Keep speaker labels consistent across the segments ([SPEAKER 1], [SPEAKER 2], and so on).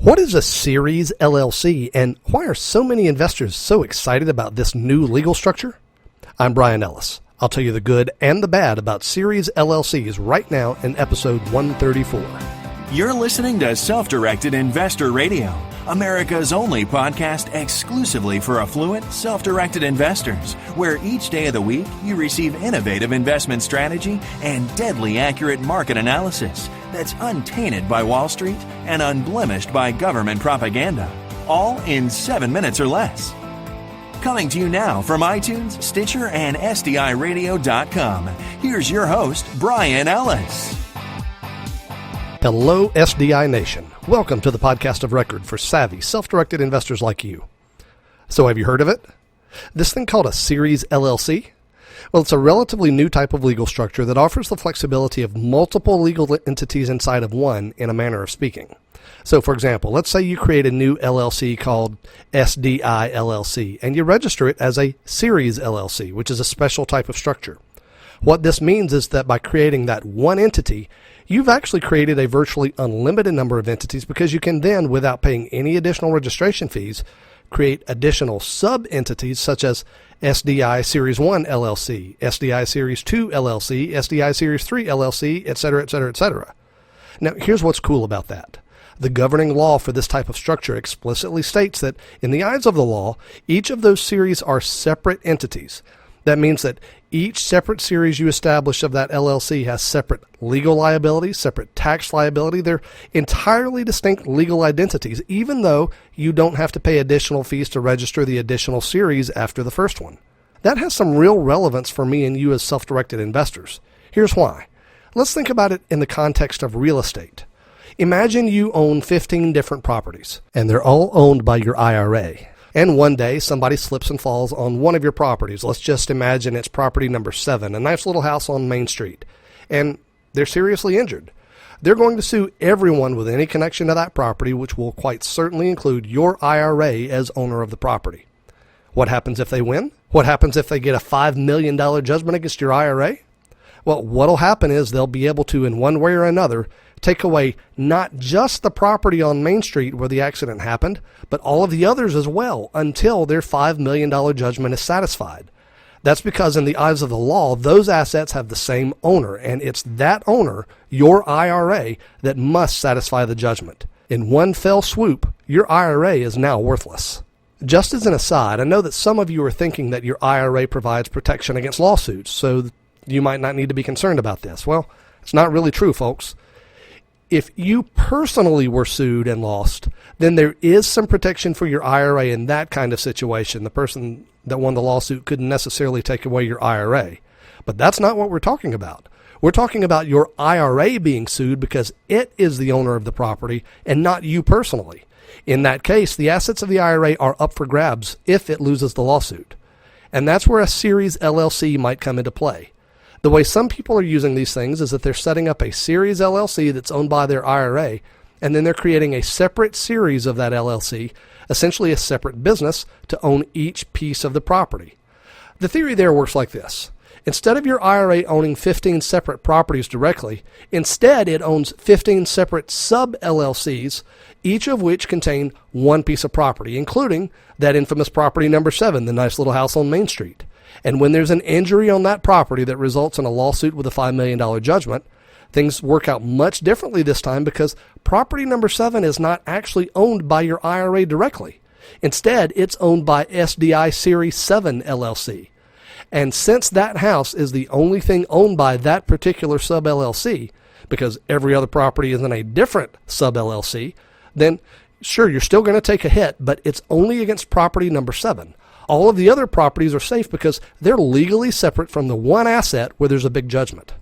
[SPEAKER 1] What is a Series LLC, and why are so many investors so excited about this new legal structure? I'm Bryan Ellis. I'll tell you the good and the bad about Series LLCs right now in episode 134.
[SPEAKER 2] You're listening to Self-Directed Investor Radio, America's only podcast exclusively for affluent, self-directed investors, where each day of the week you receive innovative investment strategy and deadly accurate market analysis that's untainted by Wall Street and unblemished by government propaganda, all in 7 minutes or less. Coming to you now from iTunes, Stitcher, and SDIRadio.com, here's your host, Bryan Ellis.
[SPEAKER 1] Hello, SDI Nation. Welcome to the podcast of record for savvy, self-directed investors like you. So have you heard of it? This thing called a Series LLC? Well, it's a relatively new type of legal structure that offers the flexibility of multiple legal entities inside of one, in a manner of speaking. So, for example, let's say you create a new LLC called SDI LLC, and you register it as a Series LLC, which is a special type of structure. What this means is that by creating that one entity, you've actually created a virtually unlimited number of entities, because you can then, without paying any additional registration fees, create additional sub-entities such as SDI Series 1 LLC, SDI Series 2 LLC, SDI Series 3 LLC, etc., etc., etc. Now, here's what's cool about that. The governing law for this type of structure explicitly states that, in the eyes of the law, each of those series are separate entities. That means that each separate series you establish of that LLC has separate legal liability, separate tax liability. They're entirely distinct legal identities, even though you don't have to pay additional fees to register the additional series after the first one. That has some real relevance for me and you as self-directed investors. Here's why. Let's think about it in the context of real estate. Imagine you own 15 different properties, and they're all owned by your IRA. And one day, somebody slips and falls on one of your properties. Let's just imagine it's property number 7, a nice little house on Main Street. And they're seriously injured. They're going to sue everyone with any connection to that property, which will quite certainly include your IRA as owner of the property. What happens if they win? What happens if they get a $5 million judgment against your IRA? Well, what'll happen is they'll be able to, in one way or another, take away not just the property on Main Street where the accident happened, but all of the others as well, until their $5 million judgment is satisfied. That's because in the eyes of the law, those assets have the same owner, and it's that owner, your IRA, that must satisfy the judgment. In one fell swoop, your IRA is now worthless. Just as an aside, I know that some of you are thinking that your IRA provides protection against lawsuits, so you might not need to be concerned about this. Well, it's not really true, folks. If you personally were sued and lost, then there is some protection for your IRA in that kind of situation. The person that won the lawsuit couldn't necessarily take away your IRA. But that's not what we're talking about. We're talking about your IRA being sued because it is the owner of the property and not you personally. In that case, the assets of the IRA are up for grabs if it loses the lawsuit. And that's where a Series LLC might come into play. The way some people are using these things is that they're setting up a Series LLC that's owned by their IRA, and then they're creating a separate series of that LLC, essentially a separate business, to own each piece of the property. The theory there works like this. Instead of your IRA owning 15 separate properties directly, instead it owns 15 separate sub-LLCs, each of which contain one piece of property, including that infamous property number 7, the nice little house on Main Street. And when there's an injury on that property that results in a lawsuit with a $5 million judgment, things work out much differently this time, because property number 7 is not actually owned by your IRA directly. Instead, it's owned by SDI Series 7 LLC. And since that house is the only thing owned by that particular sub-LLC, because every other property is in a different sub-LLC, then sure, you're still going to take a hit, but it's only against property number 7. All of the other properties are safe because they're legally separate from the one asset where there's a big judgment.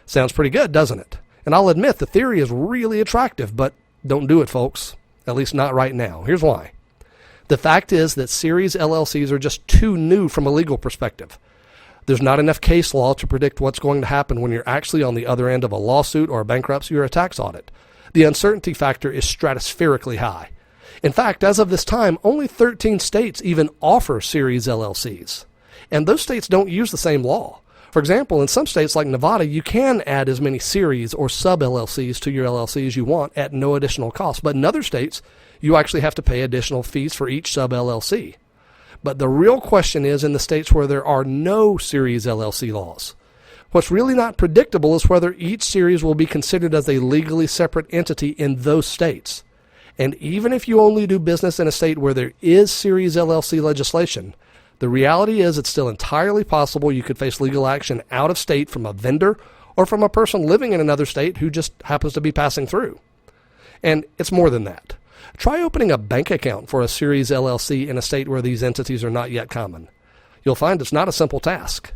[SPEAKER 1] Sounds pretty good, doesn't it? And I'll admit the theory is really attractive, but don't do it, folks. At least not right now. Here's why. The fact is that Series LLCs are just too new from a legal perspective. There's not enough case law to predict what's going to happen when you're actually on the other end of a lawsuit or a bankruptcy or a tax audit. The uncertainty factor is stratospherically high. In fact, as of this time, only 13 states even offer Series LLCs. And those states don't use the same law. For example, in some states like Nevada, you can add as many series or sub-LLCs to your LLC as you want at no additional cost. But in other states, you actually have to pay additional fees for each sub-LLC. But the real question is in the states where there are no Series LLC laws. What's really not predictable is whether each series will be considered as a legally separate entity in those states. And even if you only do business in a state where there is Series LLC legislation, the reality is it's still entirely possible you could face legal action out of state from a vendor or from a person living in another state who just happens to be passing through. And it's more than that. Try opening a bank account for a Series LLC in a state where these entities are not yet common. You'll find it's not a simple task.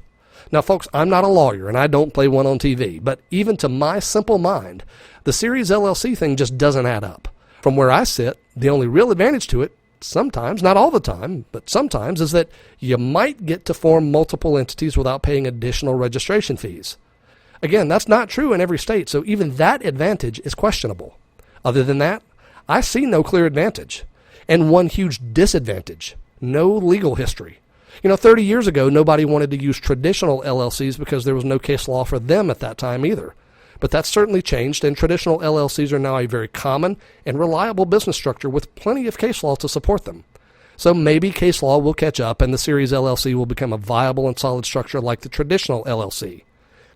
[SPEAKER 1] Now, folks, I'm not a lawyer and I don't play one on TV, but even to my simple mind, the Series LLC thing just doesn't add up. From where I sit, the only real advantage to it, sometimes, not all the time, but sometimes, is that you might get to form multiple entities without paying additional registration fees. Again, that's not true in every state, so even that advantage is questionable. Other than that, I see no clear advantage. And one huge disadvantage, no legal history. 30 years ago, nobody wanted to use traditional LLCs because there was no case law for them at that time either. But that's certainly changed, and traditional LLCs are now a very common and reliable business structure with plenty of case law to support them. So maybe case law will catch up and the Series LLC will become a viable and solid structure like the traditional LLC.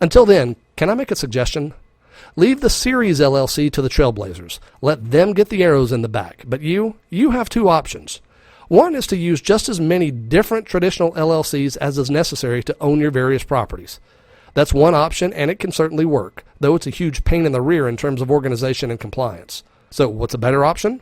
[SPEAKER 1] Until then, can I make a suggestion? Leave the Series LLC to the trailblazers. Let them get the arrows in the back. But you have two options. One is to use just as many different traditional LLCs as is necessary to own your various properties. That's one option, and it can certainly work, though it's a huge pain in the rear in terms of organization and compliance. So what's a better option?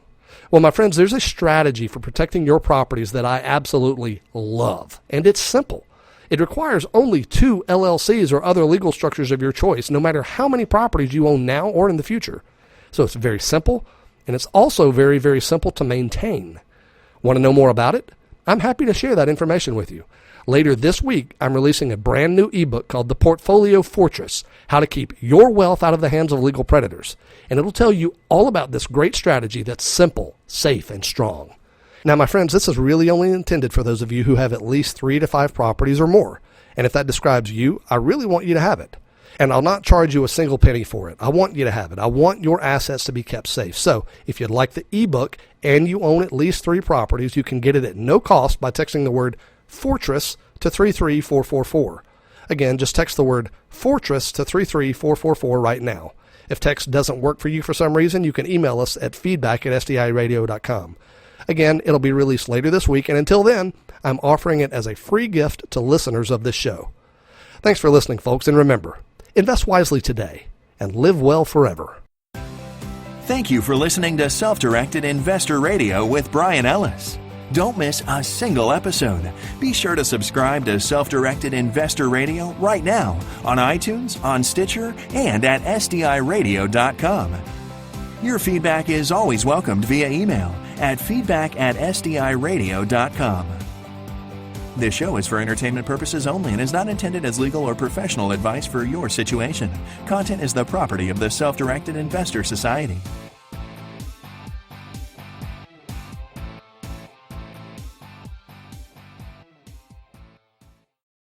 [SPEAKER 1] Well, my friends, there's a strategy for protecting your properties that I absolutely love, and it's simple. It requires only 2 LLCs or other legal structures of your choice, no matter how many properties you own now or in the future. So it's very simple, and it's also very, very simple to maintain. Want to know more about it? I'm happy to share that information with you. Later this week, I'm releasing a brand new ebook called The Portfolio Fortress, How to Keep Your Wealth Out of the Hands of Legal Predators. And it'll tell you all about this great strategy that's simple, safe, and strong. Now, my friends, this is really only intended for those of you who have at least 3 to 5 properties or more. And if that describes you, I really want you to have it. And I'll not charge you a single penny for it. I want you to have it. I want your assets to be kept safe. So if you'd like the ebook and you own at least 3 properties, you can get it at no cost by texting the word Fortress to 33444. Again, just text the word Fortress to 33444 right now. If text doesn't work for you for some reason, you can email us at feedback@sdiradio.com. Again, it'll be released later this week, and until then, I'm offering it as a free gift to listeners of this show. Thanks for listening, folks, and remember, invest wisely today and live well forever.
[SPEAKER 2] Thank you for listening to Self-Directed Investor Radio with Bryan Ellis. Don't miss a single episode. Be sure to subscribe to Self-Directed Investor Radio right now on iTunes, on Stitcher, and at SDIRadio.com. Your feedback is always welcomed via email at feedback@SDIRadio.com. This show is for entertainment purposes only and is not intended as legal or professional advice for your situation. Content is the property of the Self-Directed Investor Society.